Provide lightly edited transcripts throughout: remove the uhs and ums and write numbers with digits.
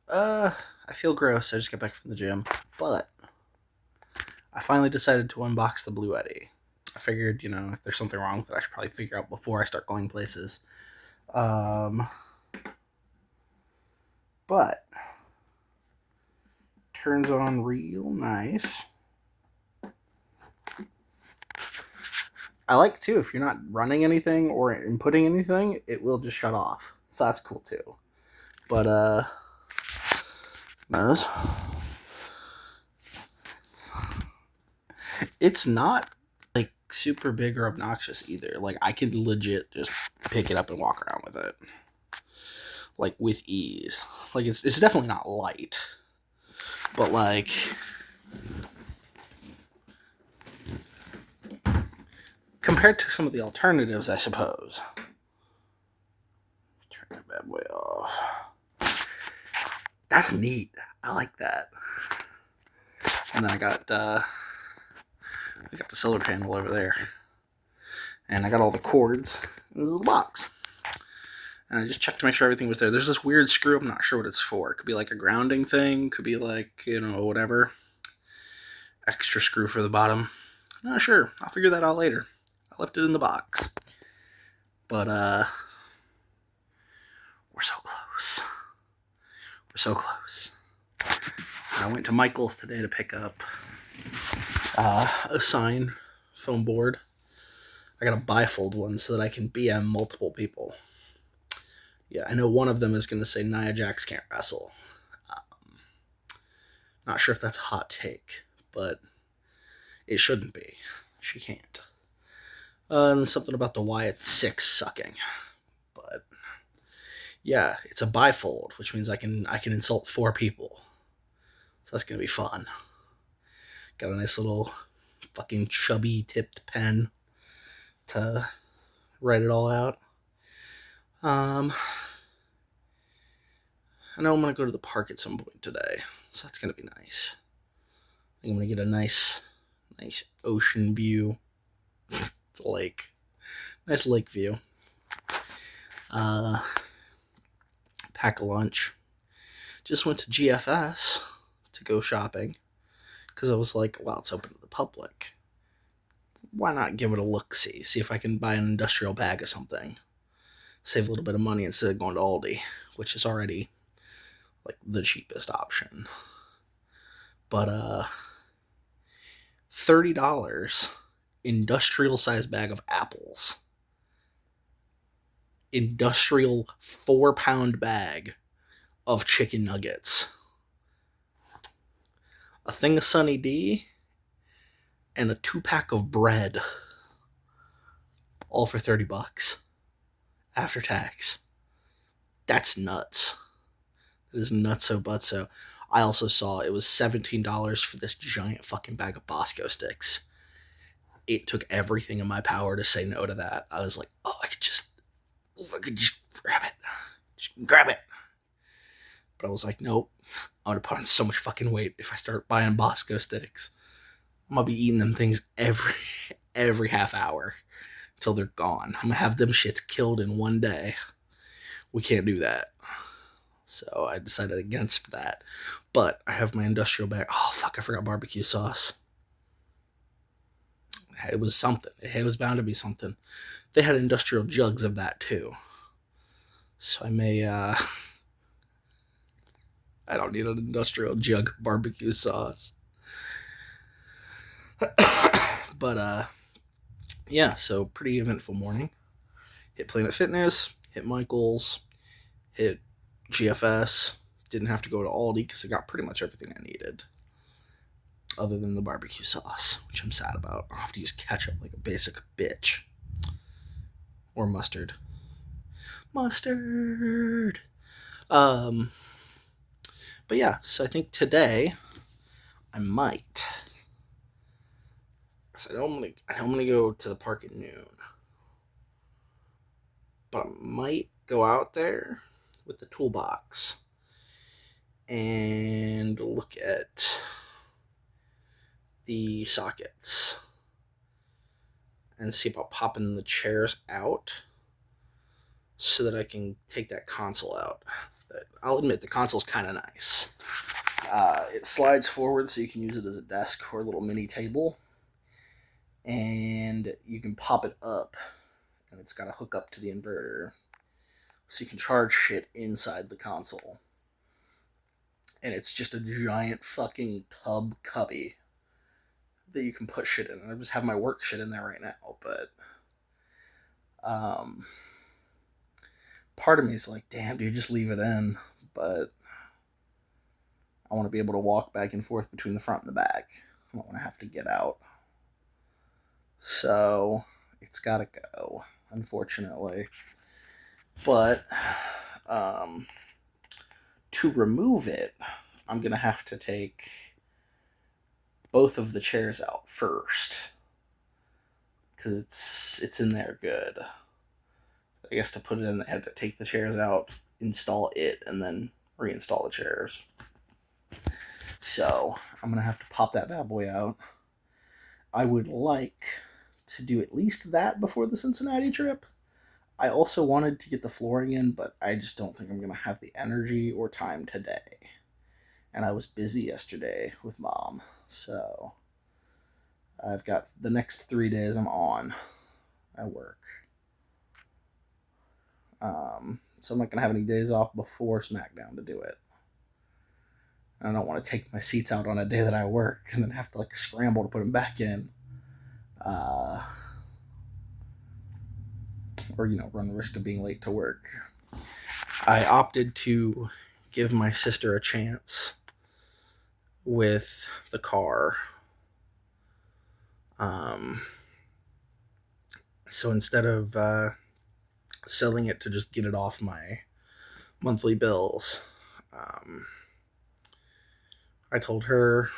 I feel gross. I just got back from the gym, but I finally decided to unbox the bluetti. I figured, if there's something wrong with it, I should probably figure out before I start going places. Um, but turns on real nice. I like too, if you're not running anything or inputting anything, it will just shut off. So that's cool too. But nose. It's not like super big or obnoxious either. Like I could legit just pick it up and walk around with it. Like with ease. Like it's definitely not light. But like compared to some of the alternatives, I suppose. Turn that bad boy off. That's neat. I like that. And then I got the solar panel over there. And I got all the cords in this little box. And I just checked to make sure everything was there. There's this weird screw. I'm not sure what it's for. It could be like a grounding thing. Could be like, whatever. Extra screw for the bottom. I'm not sure. I'll figure that out later. I left it in the box. But, we're so close. We're so close. I went to Michael's today to pick up a sign foam board. I got a bifold one so that I can BM multiple people. Yeah, I know one of them is going to say Nia Jax can't wrestle. Not sure if that's a hot take, but it shouldn't be. She can't. And something about the Wyatt 6 sucking. But yeah, it's a bifold, which means I can insult 4 people. So that's going to be fun. Got a nice little fucking chubby tipped pen to write it all out. I know I'm going to go to the park at some point today, so that's going to be nice. I'm going to get a nice ocean view. It's a lake. Nice lake view. Pack a lunch. Just went to GFS to go shopping because I was like, well, it's open to the public. Why not give it a look-see? See if I can buy an industrial bag of something. Save a little bit of money instead of going to Aldi, which is already like the cheapest option. But $30 industrial size bag of apples. Industrial 4-pound bag of chicken nuggets. A thing of Sunny D and a 2-pack of bread. All for $30 after tax. That's nuts. It is nutso butso. I also saw it was $17 for this giant fucking bag of Bosco sticks. It took everything in my power to say no to that. I was like, if I could just grab it. Just grab it. But I was like, nope. I'm going to put on so much fucking weight if I start buying Bosco sticks. I'm going to be eating them things every half hour until they're gone. I'm going to have them shits killed in one day. We can't do that. So I decided against that. But I have my industrial bag. Oh, fuck, I forgot barbecue sauce. It was something. It was bound to be something. They had industrial jugs of that, too. So I may, I don't need an industrial jug of barbecue sauce. But, yeah, so pretty eventful morning. Hit Planet Fitness, hit Michael's, hit GFS. Didn't have to go to Aldi because I got pretty much everything I needed. Other than the barbecue sauce, which I'm sad about. I'll have to use ketchup like a basic bitch. Or mustard. Mustard! But yeah, so I think today I might. So I'm gonna go to the park at noon. But I might go out there with the toolbox and look at the sockets and see about popping the chairs out so that I can take that console out. I'll admit the console's kind of nice. It slides forward so you can use it as a desk or a little mini table, and you can pop it up, and it's got a hook up to the inverter, so you can charge shit inside the console. And it's just a giant fucking tub cubby that you can put shit in. And I just have my work shit in there right now, but part of me is like, damn, dude, just leave it in. But I want to be able to walk back and forth between the front and the back. I don't want to have to get out. So it's got to go, unfortunately. But to remove it, I'm going to have to take both of the chairs out first, because it's in there good. I guess to put it in, I had to take the chairs out, install it, and then reinstall the chairs. So I'm going to have to pop that bad boy out. I would like to do at least that before the Cincinnati trip. I also wanted to get the flooring in, but I just don't think I'm going to have the energy or time today. And I was busy yesterday with Mom, so I've got the next 3 days I'm on at work. So I'm not going to have any days off before SmackDown to do it. I don't want to take my seats out on a day that I work and then have to like scramble to put them back in. Or, run the risk of being late to work. I opted to give my sister a chance with the car. So instead of selling it to just get it off my monthly bills, I told her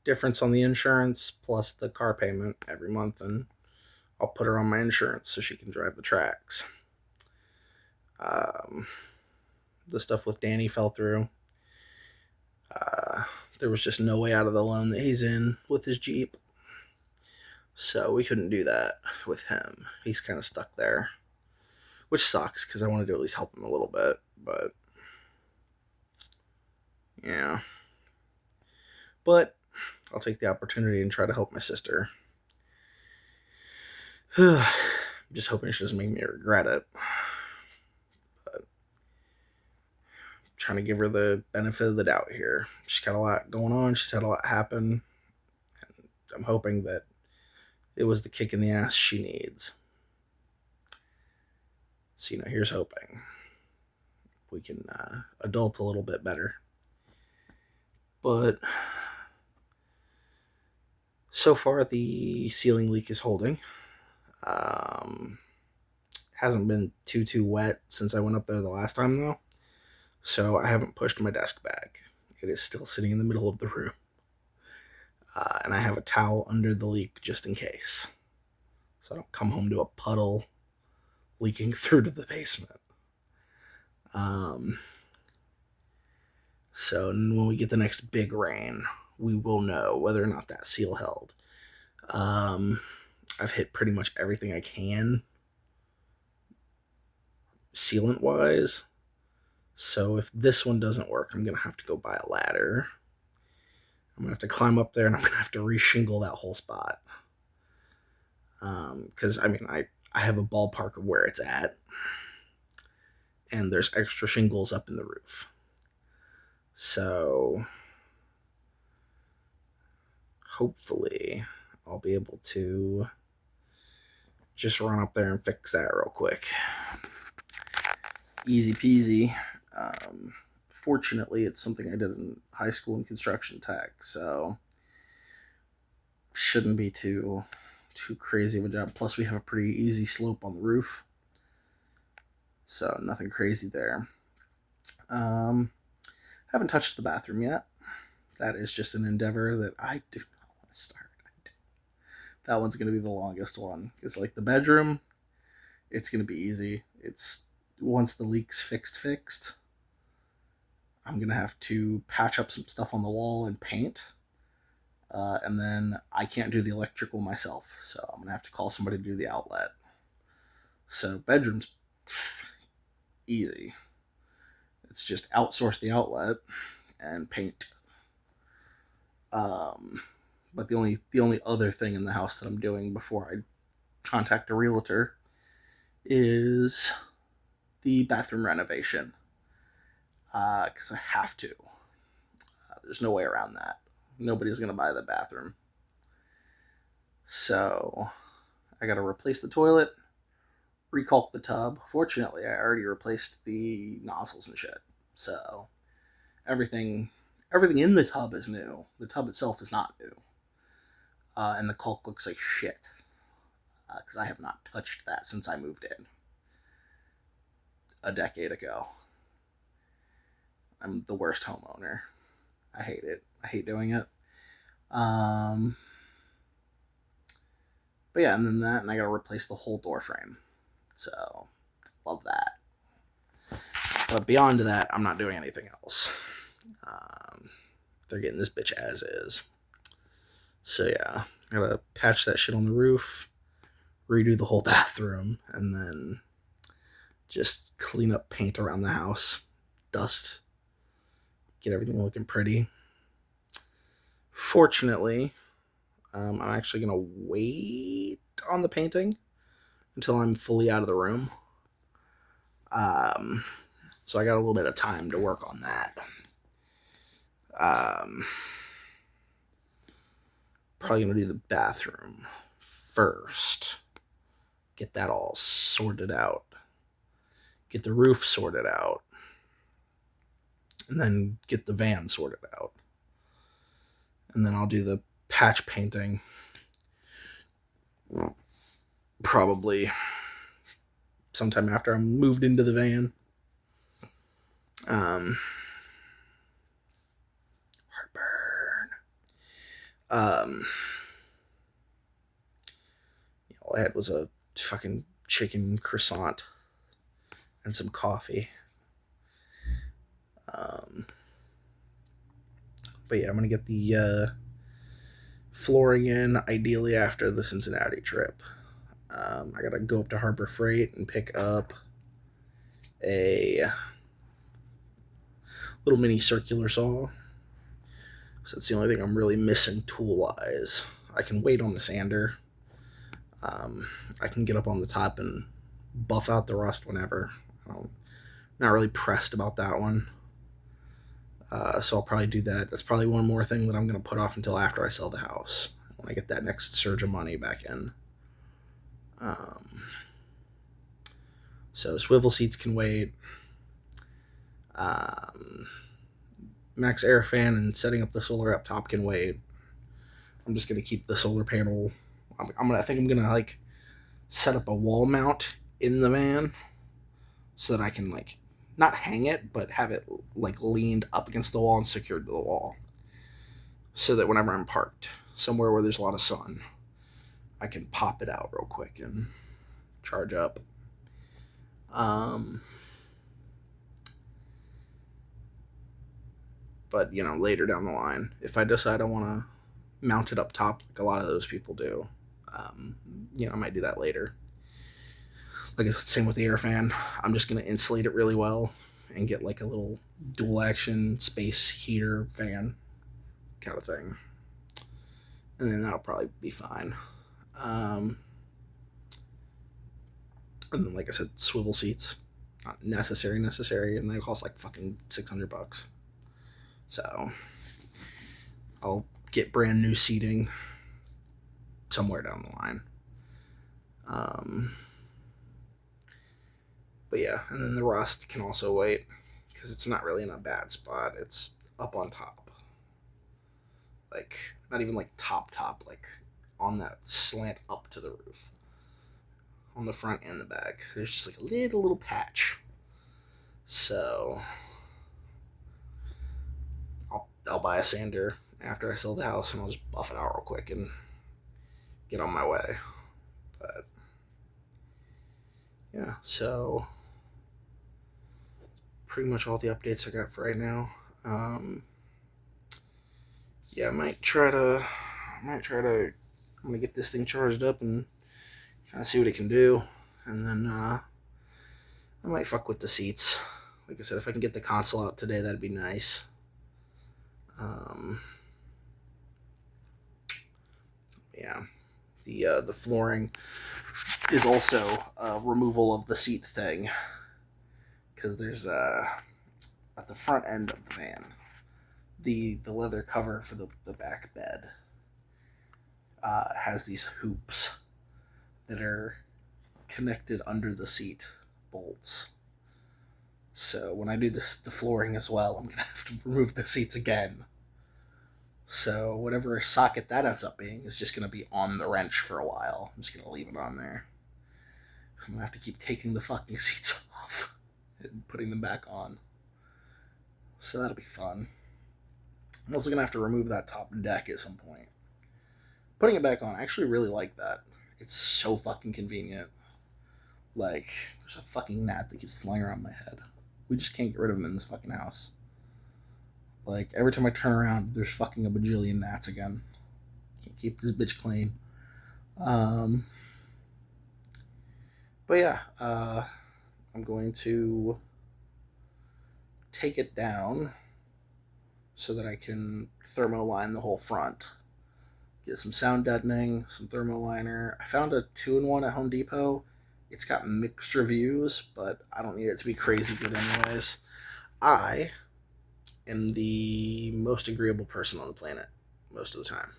difference on the insurance plus the car payment every month, and I'll put her on my insurance so she can drive the tracks. The stuff with Danny fell through. There was just no way out of the loan that he's in with his Jeep. So we couldn't do that with him. He's kind of stuck there, which sucks because I wanted to at least help him a little bit. But yeah. But I'll take the opportunity and try to help my sister. I'm just hoping she doesn't make me regret it. But I'm trying to give her the benefit of the doubt here. She's got a lot going on. She's had a lot happen. And I'm hoping that it was the kick in the ass she needs. So, here's hoping we can adult a little bit better. But so far, the ceiling leak is holding. Hasn't been too wet since I went up there the last time, though. So I haven't pushed my desk back. It is still sitting in the middle of the room. And I have a towel under the leak just in case. So I don't come home to a puddle leaking through to the basement. So when we get the next big rain, we will know whether or not that seal held. I've hit pretty much everything I can sealant-wise. So if this one doesn't work, I'm going to have to go buy a ladder. I'm going to have to climb up there, and I'm going to have to re-shingle that whole spot. Because, I have a ballpark of where it's at. And there's extra shingles up in the roof. So hopefully I'll be able to just run up there and fix that real quick. Easy peasy. Fortunately, it's something I did in high school in construction tech, so shouldn't be too crazy of a job. Plus, we have a pretty easy slope on the roof, so nothing crazy there. Haven't touched the bathroom yet. That is just an endeavor that I do not want to start. That one's going to be the longest one. It's like the bedroom, it's going to be easy. It's once the leak's fixed, I'm going to have to patch up some stuff on the wall and paint. And then I can't do the electrical myself, so I'm going to have to call somebody to do the outlet. So bedroom's easy. It's just outsource the outlet and paint. But the only other thing in the house that I'm doing before I contact a realtor is the bathroom renovation, because I have to. There's no way around that. Nobody's gonna buy the bathroom, so I gotta replace the toilet, recaulk the tub. Fortunately, I already replaced the nozzles and shit, so everything in the tub is new. The tub itself is not new, and the caulk looks like shit because I have not touched that since I moved in a decade ago. I'm the worst homeowner. I hate it. I hate doing it. But yeah, and then that, and I gotta replace the whole door frame. So, love that. But beyond that, I'm not doing anything else. They're getting this bitch as is. So yeah, I gotta patch that shit on the roof, redo the whole bathroom, and then just clean up paint around the house, dust, get everything looking pretty. Fortunately, I'm actually gonna wait on the painting until I'm fully out of the room. So I got a little bit of time to work on that. Probably gonna do the bathroom first. Get that all sorted out. Get the roof sorted out. And then get the van sorted out. And then I'll do the patch painting probably sometime after I'm moved into the van. Heartburn. All I had was a fucking chicken croissant and some coffee. But yeah, I'm gonna get the flooring in ideally after the Cincinnati trip. I gotta go up to Harbor Freight and pick up a little mini circular saw. So that's the only thing I'm really missing tool-wise. I can wait on the sander. I can get up on the top and buff out the rust whenever. I'm not really pressed about that one. So I'll probably do that. That's probably one more thing that I'm going to put off until after I sell the house, when I get that next surge of money back in. So swivel seats can wait. Max air fan and setting up the solar up top can wait. I'm just going to keep the solar panel. I think I'm going to like set up a wall mount in the van so that I can like not hang it, but have it like leaned up against the wall and secured to the wall, so that whenever I'm parked somewhere where there's a lot of sun, I can pop it out real quick and charge up. But you know, later down the line, if I decide I want to mount it up top like a lot of those people do, you know, I might do that later. Like I said, same with the air fan. I'm just going to insulate it really well and get like a little dual action space heater fan kind of thing. And then that'll probably be fine. And then, like I said, swivel seats. Not necessary, and they cost like fucking $600. So I'll get brand new seating somewhere down the line. But yeah, and then the rust can also wait, because it's not really in a bad spot. It's up on top. Like, not even like top, like on that slant up to the roof. On the front and the back. There's just like a little patch. So I'll buy a sander after I sell the house, and I'll just buff it out real quick and get on my way. But yeah, so pretty much all the updates I got for right now. Yeah, I'm gonna get this thing charged up and kind of see what it can do, and then I might fuck with the seats, Like I said, if I can get the console out today, that'd be nice. Yeah, the flooring is also a removal of the seat thing, because there's at the front end of the van, the leather cover for the back bed has these hoops that are connected under the seat bolts. So when I do the flooring as well, I'm gonna have to remove the seats again. So whatever socket that ends up being is just gonna be on the wrench for a while. I'm just gonna leave it on there. So I'm gonna have to keep taking the fucking seats off and putting them back on. So that'll be fun. I'm also gonna have to remove that top deck at some point. Putting it back on, I actually really like that. It's so fucking convenient. Like, there's a fucking gnat that keeps flying around my head. We just can't get rid of him in this fucking house. Like, every time I turn around, there's fucking a bajillion gnats again. Can't keep this bitch clean. But yeah, I'm going to take it down so that I can thermo line the whole front. Get some sound deadening, some thermo liner. I found a 2-in-1 at Home Depot. It's got mixed reviews, but I don't need it to be crazy good anyways. I am the most agreeable person on the planet most of the time.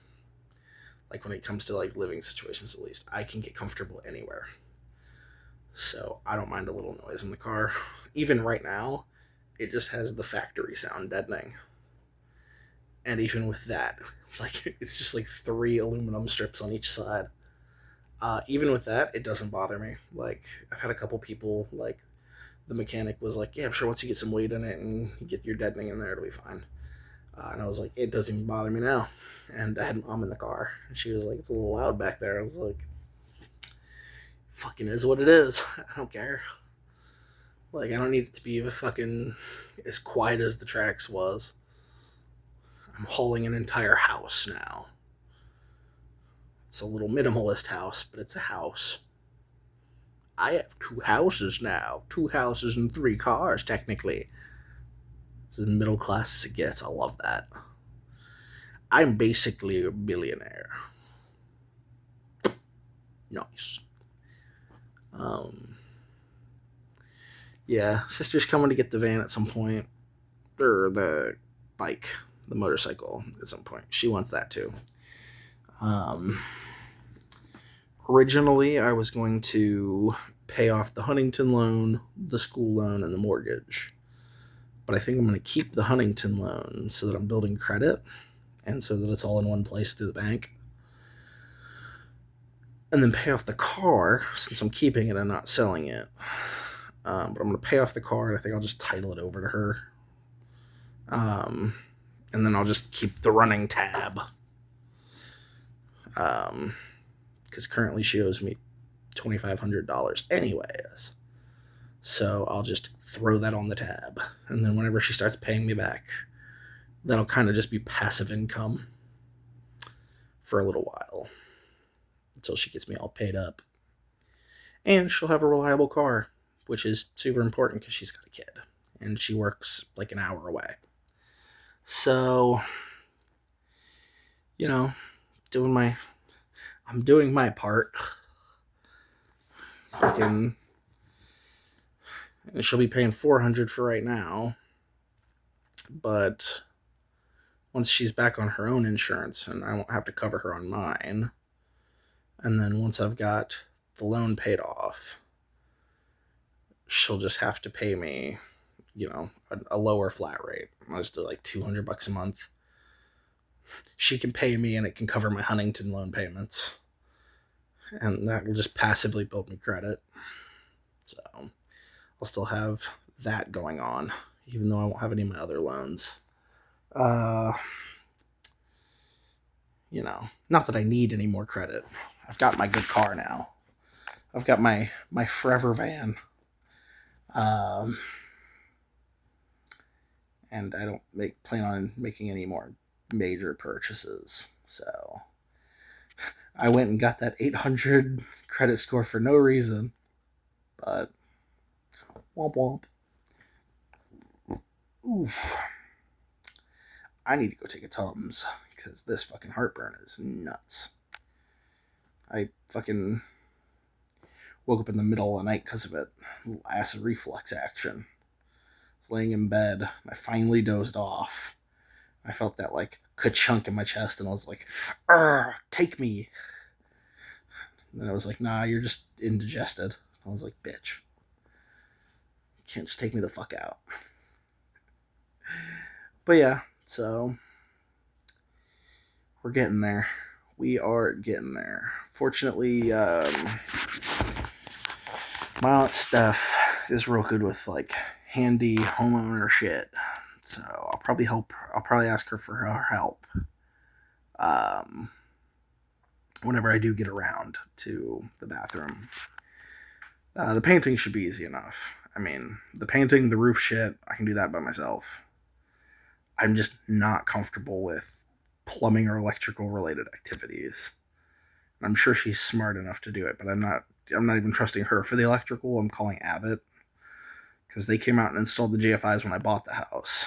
Like when it comes to like living situations, at least, I can get comfortable anywhere. So I don't mind a little noise in the car. Even right now, it just has the factory sound deadening. And even with that, like it's just like 3 aluminum strips on each side. Even with that, it doesn't bother me. Like I've had a couple people, like the mechanic was like, yeah, I'm sure once you get some weight in it and you get your deadening in there, it'll be fine. And I was like, it doesn't even bother me now. And I had Mom in the car, and she was like, it's a little loud back there. I was like, fucking is what it is. I don't care. Like, I don't need it to be fucking as quiet as the tracks was. I'm hauling an entire house now. It's a little minimalist house, but it's a house. I have 2 houses now. 2 houses and 3 cars, technically. It's as middle class as it gets. I love that. I'm basically a billionaire. Nice. Yeah, sister's coming to get the van at some point. Or the bike, the motorcycle at some point. She wants that too. Originally, I was going to pay off the Huntington loan, the school loan, and the mortgage. But I think I'm going to keep the Huntington loan so that I'm building credit and so that it's all in one place through the bank. And then pay off the car since I'm keeping it and not selling it. But I'm going to pay off the car, and I think I'll just title it over to her. And then I'll just keep the running tab. Because currently she owes me $2,500 anyways. So I'll just throw that on the tab. And then whenever she starts paying me back, that'll kind of just be passive income for a little while. Until she gets me all paid up. And she'll have a reliable car, which is super important because she's got a kid. And she works like an hour away. So, you know, I'm doing my part. Fucking, she'll be paying $400 for right now. But once she's back on her own insurance, and I won't have to cover her on mine. And then once I've got the loan paid off, she'll just have to pay me, a lower flat rate. I'll just do like $200 a month. She can pay me and it can cover my Huntington loan payments. And that will just passively build me credit. So I'll still have that going on, even though I won't have any of my other loans. Not that I need any more credit. I've got my good car now. I've got my forever van. And I don't plan on making any more major purchases. So I went and got that 800 credit score for no reason. But womp womp. Oof. I need to go take a Tums because this fucking heartburn is nuts. I fucking woke up in the middle of the night because of it. Acid reflux action. I was laying in bed. I finally dozed off. I felt that like ka-chunk in my chest, and I was like, take me. And then I was like, nah, you're just indigested. I was like, bitch. You can't just take me the fuck out. But yeah, so we're getting there. We are getting there. Fortunately, my aunt Steph is real good with like handy homeowner shit. So I'll probably ask her for her help. Whenever I do get around to the bathroom. The painting should be easy enough. I mean, the painting, the roof shit, I can do that by myself. I'm just not comfortable with plumbing or electrical related activities. I'm sure she's smart enough to do it, but I'm not even trusting her for the electrical. I'm calling Abbott because they came out and installed the GFIs when I bought the house.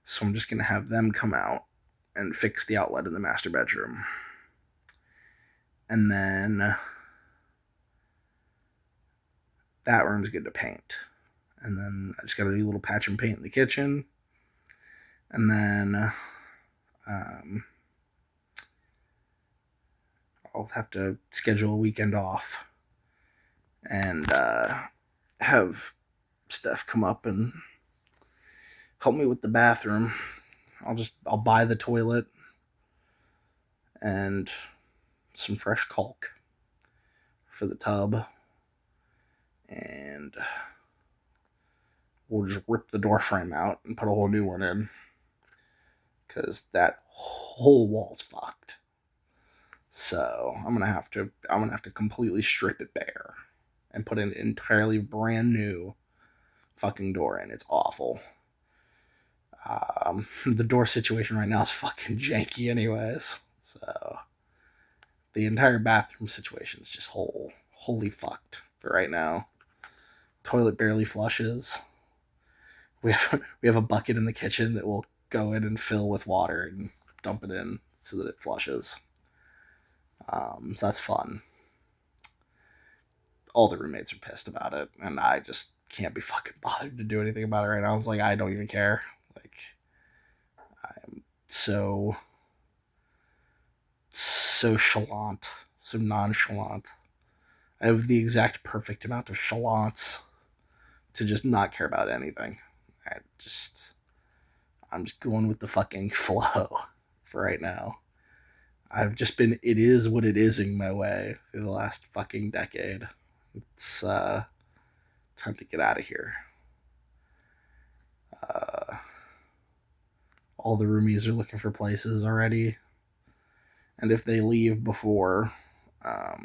So I'm just going to have them come out and fix the outlet in the master bedroom. And then that room's good to paint. And then I just got to do a little patch and paint in the kitchen. And then I'll have to schedule a weekend off and have Steph come up and help me with the bathroom. I'll buy the toilet and some fresh caulk for the tub, and we'll just rip the door frame out and put a whole new one in because that whole wall's fucked. So I'm gonna have to completely strip it bare and put an entirely brand new fucking door in. It's awful. The door situation right now is fucking janky anyways. So the entire bathroom situation is just wholly fucked for right now. Toilet barely flushes. We have a bucket in the kitchen that we'll go in and fill with water and dump it in so that it flushes. So that's fun. All the roommates are pissed about it, and I just can't be fucking bothered to do anything about it right now. I was like, I don't even care. Like, I'm so chalant, so nonchalant. I have the exact perfect amount of chalance to just not care about anything. I'm just going with the fucking flow for right now. I've just been it is what it is-ing my way through the last fucking decade. It's time to get out of here. All the roomies are looking for places already. And if they leave before I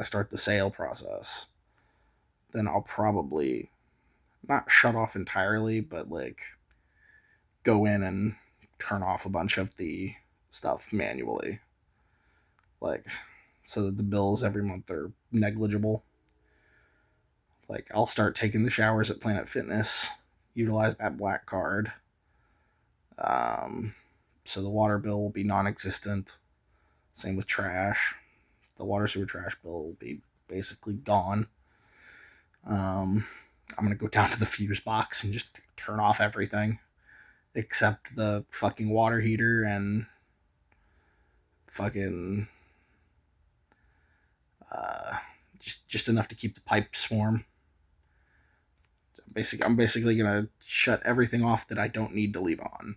start the sale process, then I'll probably not shut off entirely, but like go in and turn off a bunch of the stuff manually. Like, so that the bills every month are negligible. Like, I'll start taking the showers at Planet Fitness, utilize that black card. So the water bill will be non-existent. Same with trash. The water sewer trash bill will be basically gone. I'm going to go down to the fuse box and just turn off everything except the fucking water heater and fucking just enough to keep the pipes warm. I'm basically gonna shut everything off that I don't need to leave on,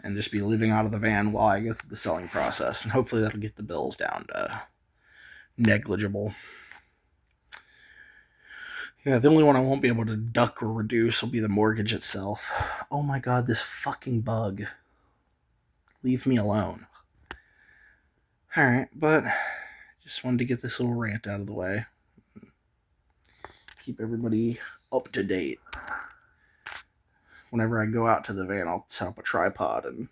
and just be living out of the van while I go through the selling process, and hopefully that'll get the bills down to negligible. Yeah, the only one I won't be able to duck or reduce will be the mortgage itself. Oh my god, this fucking bug. Leave me alone. Alright, but just wanted to get this little rant out of the way. Keep everybody up to date. Whenever I go out to the van, I'll set up a tripod and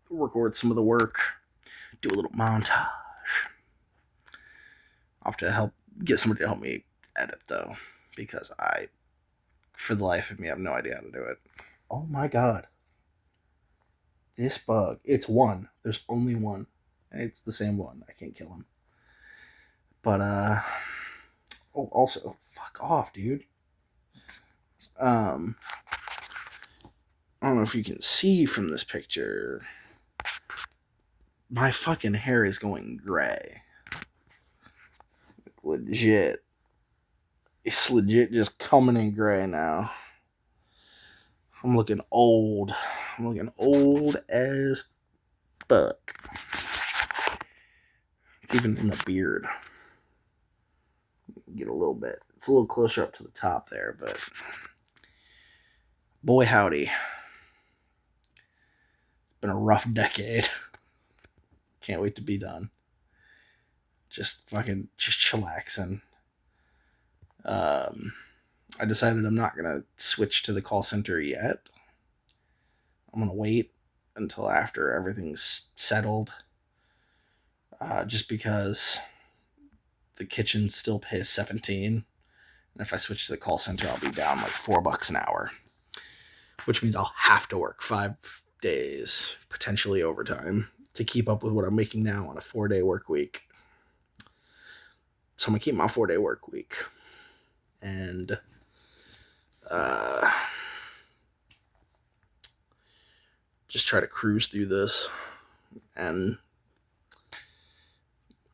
record some of the work, do a little montage. I'll have to help get somebody to help me edit, though, because I, for the life of me, have no idea how to do it. Oh my god. This bug. It's one. There's only one. And it's the same one. I can't kill him. But, oh, also, fuck off, dude. I don't know if you can see from this picture. My fucking hair is going gray. Legit. It's legit just coming in gray now. I'm looking old. I'm looking old as fuck. It's even in the beard. Get a little bit. It's a little closer up to the top there, but boy howdy. It's been a rough decade. Can't wait to be done. Just chillaxing. I decided I'm not gonna switch to the call center yet. I'm gonna wait until after everything's settled. Just because the kitchen still pays $17, and if I switch to the call center, I'll be down like $4 an hour, which means I'll have to work 5 days, potentially overtime, to keep up with what I'm making now on a 4-day work week. So I'm gonna keep my 4-day work week, and just try to cruise through this, and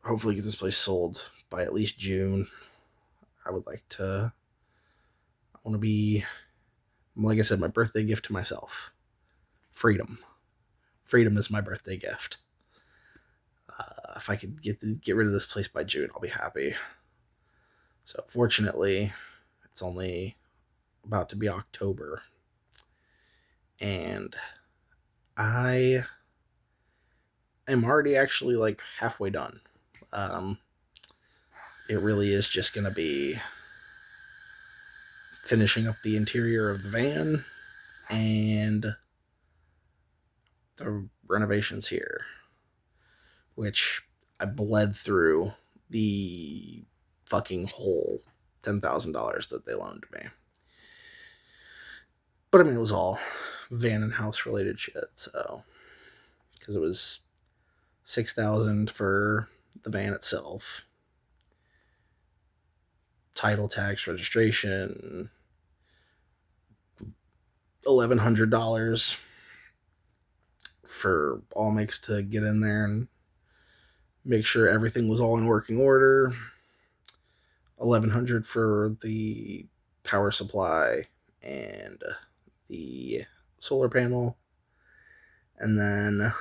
hopefully get this place sold by at least June. I want to be, like I said, my birthday gift to myself. Freedom. Freedom is my birthday gift. If I could get rid of this place by June, I'll be happy. So fortunately, it's only about to be October, and I am already actually like halfway done. It really is just going to be finishing up the interior of the van and the renovations here, which I bled through the fucking whole $10,000 that they loaned me. But I mean, it was all van and house related shit, so, because it was $6,000 for the van itself, title, tax, registration, $1,100 for all makes to get in there and make sure everything was all in working order, $1,100 for the power supply and the solar panel, and then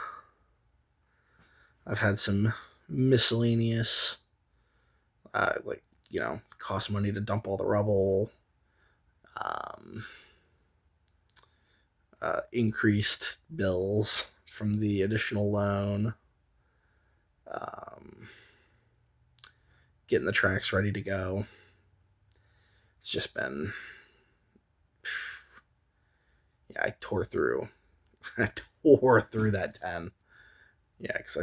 I've had some miscellaneous, cost money to dump all the rubble, increased bills from the additional loan, getting the tracks ready to go. It's just been, yeah, I tore through that 10. Yeah, because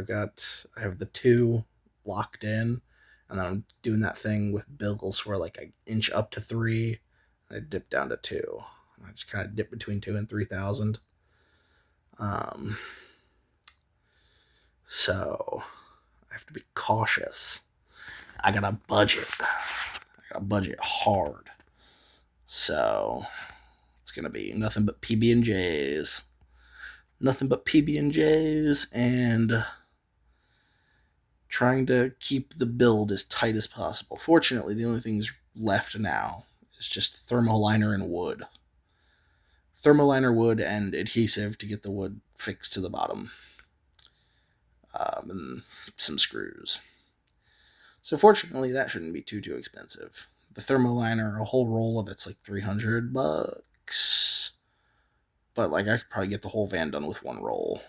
I have the 2 locked in, and then I'm doing that thing with bills where like I inch up to 3, and I dip down to 2. I just kind of dip between 2 and 3,000. So I have to be cautious. I gotta budget hard. So it's gonna be nothing but PB&Js. Nothing but PB&Js, and trying to keep the build as tight as possible. Fortunately, the only things left now is just thermoliner and wood. Thermoliner, wood, and adhesive to get the wood fixed to the bottom. And some screws. So fortunately, that shouldn't be too expensive. The thermoliner, a whole roll of it's like $300. But like I could probably get the whole van done with one roll.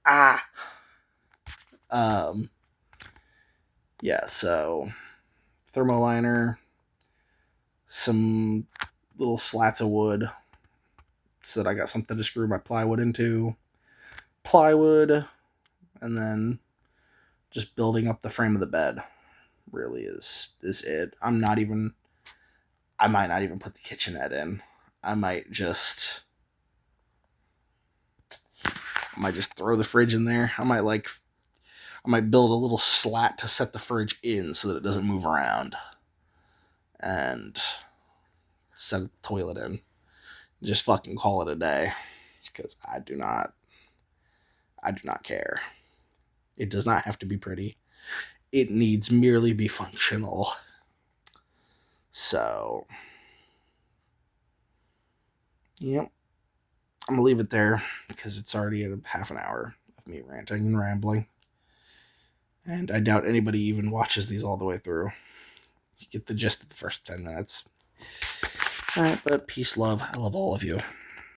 Yeah, so thermoliner, some little slats of wood so that I got something to screw my plywood into. Plywood, and then just building up the frame of the bed. really is it. I might not even put the kitchenette in. I might just throw the fridge in there. I might build a little slat to set the fridge in so that it doesn't move around, and set the toilet in. Just fucking call it a day, because I do not care. It does not have to be pretty. It needs merely be functional. So, yep. I'm gonna leave it there because it's already at a half an hour of me ranting and rambling. And I doubt anybody even watches these all the way through. You get the gist of the first 10 minutes. Alright, but peace, love. I love all of you.